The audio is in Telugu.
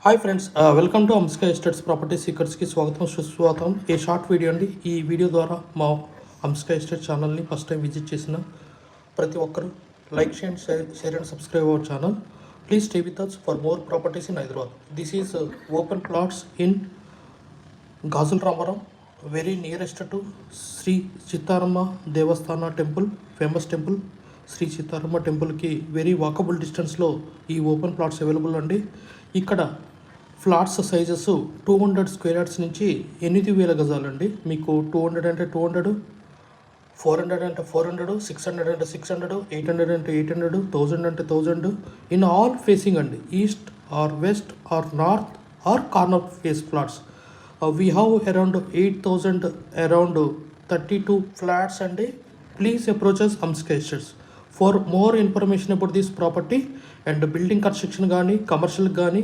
Hi friends, welcome to Amska estates property సీకర్స్కి స్వాగతం సుస్వాగతం. ఈ షార్ట్ వీడియో అండి. ఈ వీడియో ద్వారా మా అంస్కా ఎస్టేట్ ఛానల్ని ఫస్ట్ టైం విజిట్ చేసిన ప్రతి ఒక్కరు లైక్ చేయండి, share and subscribe our channel. Please stay with us for more properties in Hyderabad. This is open plots in Gajula Ramaram, very nearest to Sri Seetharama దేవస్థాన temple, famous temple. Sri Seetharama టెంపుల్కి వెరీ వాకబుల్ డిస్టెన్స్లో ఈ ఓపెన్ ప్లాట్స్ అవైలబుల్ అండి. ఇక్కడ ఫ్లాట్స్ సైజెస్ 200 స్క్వేర్ యార్డ్స్ నుంచి 8,000 గజాలండి. మీకు 200 అంటే 200, 400 అంటే 400, 600 అంటే 600, 800 అంటే 800, 1000 అంటే 1000 ఇన్ ఆల్ ఫేసింగ్ అండి. East or west or north or corner face flats. We have around 8,000 around 32 flats అండి. Please approach us Amska estates for more information about this property and building construction కానీ కమర్షియల్ కానీ